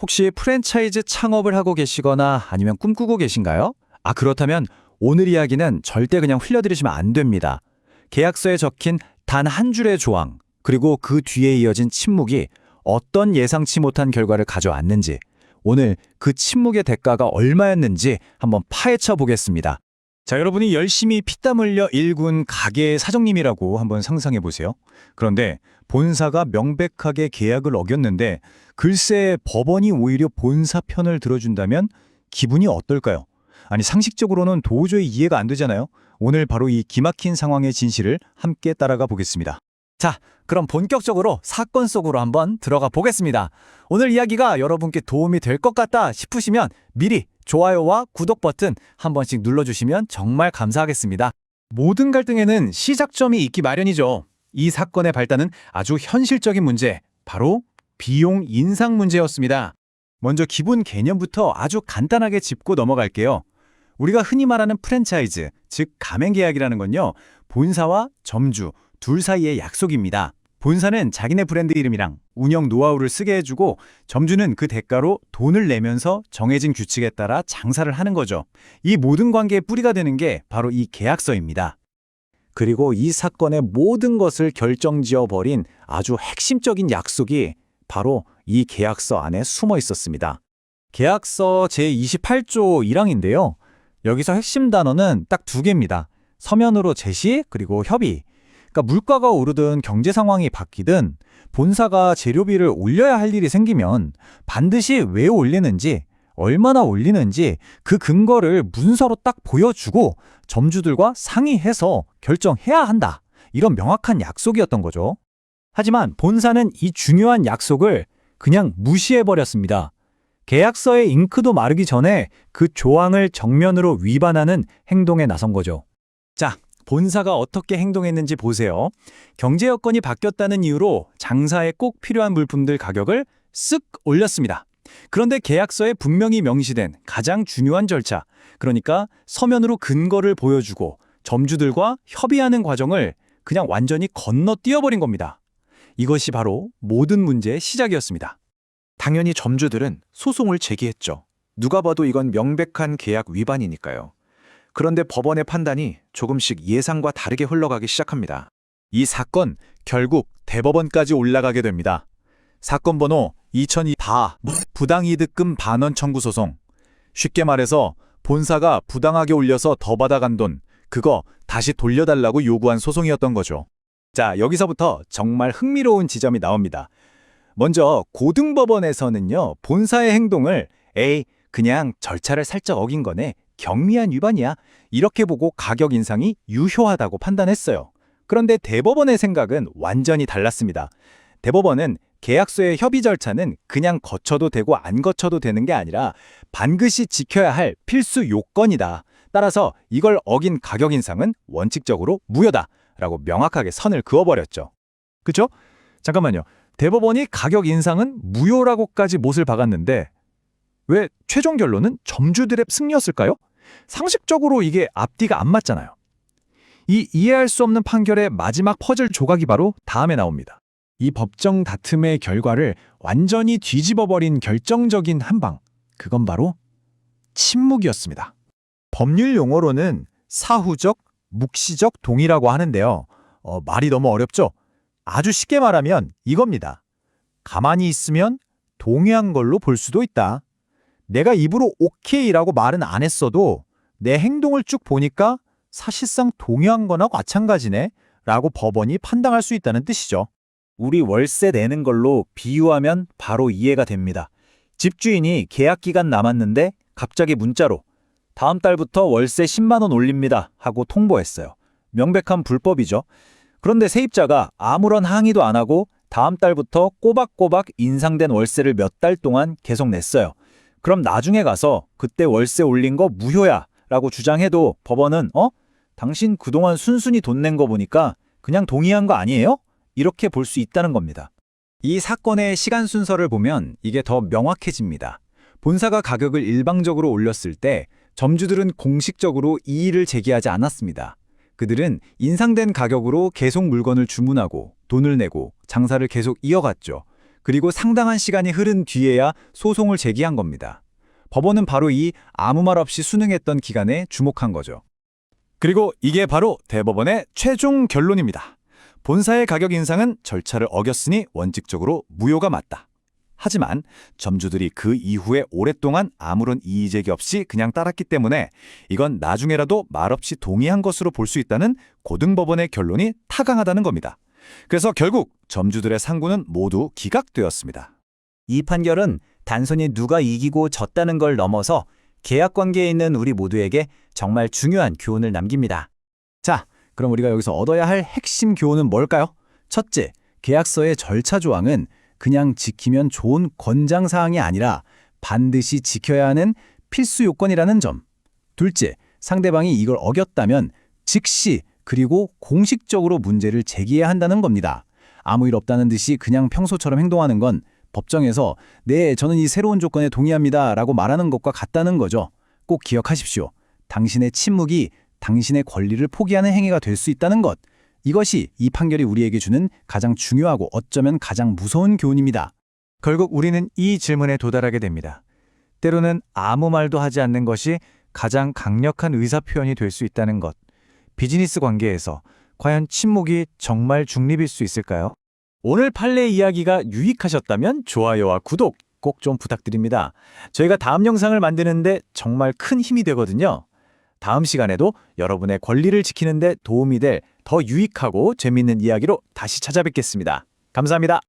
혹시 프랜차이즈 창업을 하고 계시거나 아니면 꿈꾸고 계신가요? 그렇다면 오늘 이야기는 절대 그냥 흘려들으시면 안 됩니다. 계약서에 적힌 단 한 줄의 조항, 그리고 그 뒤에 이어진 침묵이 어떤 예상치 못한 결과를 가져왔는지, 오늘 그 침묵의 대가가 얼마였는지 한번 파헤쳐 보겠습니다. 자, 여러분이 열심히 피땀 흘려 일군 가게의 사장님이라고 한번 상상해 보세요. 그런데 본사가 명백하게 계약을 어겼는데 글쎄 법원이 오히려 본사 편을 들어준다면 기분이 어떨까요? 아니, 상식적으로는 도저히 이해가 안 되잖아요. 오늘 바로 이 기막힌 상황의 진실을 함께 따라가 보겠습니다. 자, 그럼 본격적으로 사건 속으로 한번 들어가 보겠습니다. 오늘 이야기가 여러분께 도움이 될 것 같다 싶으시면 미리 좋아요와 구독 버튼 한 번씩 눌러주시면 정말 감사하겠습니다. 모든 갈등에는 시작점이 있기 마련이죠. 이 사건의 발단은 아주 현실적인 문제, 바로 비용 인상 문제였습니다. 먼저 기본 개념부터 아주 간단하게 짚고 넘어갈게요. 우리가 흔히 말하는 프랜차이즈, 즉 가맹 계약이라는 건요, 본사와 점주 둘 사이의 약속입니다. 본사는 자기네 브랜드 이름이랑 운영 노하우를 쓰게 해주고 점주는 그 대가로 돈을 내면서 정해진 규칙에 따라 장사를 하는 거죠. 이 모든 관계의 뿌리가 되는 게 바로 이 계약서입니다. 그리고 이 사건의 모든 것을 결정지어버린 아주 핵심적인 약속이 바로 이 계약서 안에 숨어 있었습니다. 계약서 제28조 1항인데요. 여기서 핵심 단어는 딱 두 개입니다. 서면으로 제시, 그리고 협의. 그러니까 물가가 오르든 경제 상황이 바뀌든 본사가 재료비를 올려야 할 일이 생기면 반드시 왜 올리는지, 얼마나 올리는지 그 근거를 문서로 딱 보여주고 점주들과 상의해서 결정해야 한다. 이런 명확한 약속이었던 거죠. 하지만 본사는 이 중요한 약속을 그냥 무시해버렸습니다. 계약서의 잉크도 마르기 전에 그 조항을 정면으로 위반하는 행동에 나선 거죠. 자, 본사가 어떻게 행동했는지 보세요. 경제 여건이 바뀌었다는 이유로 장사에 꼭 필요한 물품들 가격을 쓱 올렸습니다. 그런데 계약서에 분명히 명시된 가장 중요한 절차, 그러니까 서면으로 근거를 보여주고 점주들과 협의하는 과정을 그냥 완전히 건너뛰어버린 겁니다. 이것이 바로 모든 문제의 시작이었습니다. 당연히 점주들은 소송을 제기했죠. 누가 봐도 이건 명백한 계약 위반이니까요. 그런데 법원의 판단이 조금씩 예상과 다르게 흘러가기 시작합니다. 이 사건 결국 대법원까지 올라가게 됩니다. 사건 번호 2002 부당이득금 반환 청구 소송. 쉽게 말해서 본사가 부당하게 올려서 더 받아간 돈, 그거 다시 돌려달라고 요구한 소송이었던 거죠. 자, 여기서부터 정말 흥미로운 지점이 나옵니다. 먼저 고등법원에서는요, 본사의 행동을 그냥 절차를 살짝 어긴 거네, 경미한 위반이야, 이렇게 보고 가격 인상이 유효하다고 판단했어요. 그런데 대법원의 생각은 완전히 달랐습니다. 대법원은 계약서의 협의 절차는 그냥 거쳐도 되고 안 거쳐도 되는 게 아니라 반드시 지켜야 할 필수 요건이다. 따라서 이걸 어긴 가격 인상은 원칙적으로 무효다라고 명확하게 선을 그어버렸죠. 그렇죠? 잠깐만요. 대법원이 가격 인상은 무효라고까지 못을 박았는데 왜 최종 결론은 점주들의 승리였을까요? 상식적으로 이게 앞뒤가 안 맞잖아요. 이 이해할 수 없는 판결의 마지막 퍼즐 조각이 바로 다음에 나옵니다. 이 법정 다툼의 결과를 완전히 뒤집어버린 결정적인 한방, 그건 바로 침묵이었습니다. 법률 용어로는 사후적, 묵시적 동의라고 하는데요. 말이 너무 어렵죠? 아주 쉽게 말하면 이겁니다. 가만히 있으면 동의한 걸로 볼 수도 있다. 내가 입으로 오케이라고 말은 안 했어도 내 행동을 쭉 보니까 사실상 동의한 거나 마찬가지네 라고 법원이 판단할 수 있다는 뜻이죠. 우리 월세 내는 걸로 비유하면 바로 이해가 됩니다. 집주인이 계약 기간 남았는데 갑자기 문자로 다음 달부터 월세 10만 원 올립니다 하고 통보했어요. 명백한 불법이죠. 그런데 세입자가 아무런 항의도 안 하고 다음 달부터 꼬박꼬박 인상된 월세를 몇 달 동안 계속 냈어요. 그럼 나중에 가서 그때 월세 올린 거 무효야 라고 주장해도 법원은 당신 그동안 순순히 돈 낸 거 보니까 그냥 동의한 거 아니에요? 이렇게 볼 수 있다는 겁니다. 이 사건의 시간 순서를 보면 이게 더 명확해집니다. 본사가 가격을 일방적으로 올렸을 때 점주들은 공식적으로 이의를 제기하지 않았습니다. 그들은 인상된 가격으로 계속 물건을 주문하고 돈을 내고 장사를 계속 이어갔죠. 그리고 상당한 시간이 흐른 뒤에야 소송을 제기한 겁니다. 법원은 바로 이 아무 말 없이 순응했던 기간에 주목한 거죠. 그리고 이게 바로 대법원의 최종 결론입니다. 본사의 가격 인상은 절차를 어겼으니 원칙적으로 무효가 맞다. 하지만 점주들이 그 이후에 오랫동안 아무런 이의제기 없이 그냥 따랐기 때문에 이건 나중에라도 말없이 동의한 것으로 볼 수 있다는 고등법원의 결론이 타강하다는 겁니다. 그래서 결국 점주들의 상고는 모두 기각되었습니다. 이 판결은 단순히 누가 이기고 졌다는 걸 넘어서 계약 관계에 있는 우리 모두에게 정말 중요한 교훈을 남깁니다. 자, 그럼 우리가 여기서 얻어야 할 핵심 교훈은 뭘까요? 첫째, 계약서의 절차 조항은 그냥 지키면 좋은 권장사항이 아니라 반드시 지켜야 하는 필수 요건이라는 점. 둘째, 상대방이 이걸 어겼다면 즉시 그리고 공식적으로 문제를 제기해야 한다는 겁니다. 아무 일 없다는 듯이 그냥 평소처럼 행동하는 건 법정에서 네, 저는 이 새로운 조건에 동의합니다 라고 말하는 것과 같다는 거죠. 꼭 기억하십시오. 당신의 침묵이 당신의 권리를 포기하는 행위가 될 수 있다는 것. 이것이 이 판결이 우리에게 주는 가장 중요하고 어쩌면 가장 무서운 교훈입니다. 결국 우리는 이 질문에 도달하게 됩니다. 때로는 아무 말도 하지 않는 것이 가장 강력한 의사표현이 될 수 있다는 것. 비즈니스 관계에서 과연 침묵이 정말 중립일 수 있을까요? 오늘 판례 이야기가 유익하셨다면 좋아요와 구독 꼭 좀 부탁드립니다. 저희가 다음 영상을 만드는데 정말 큰 힘이 되거든요. 다음 시간에도 여러분의 권리를 지키는 데 도움이 될 더 유익하고 재미있는 이야기로 다시 찾아뵙겠습니다. 감사합니다.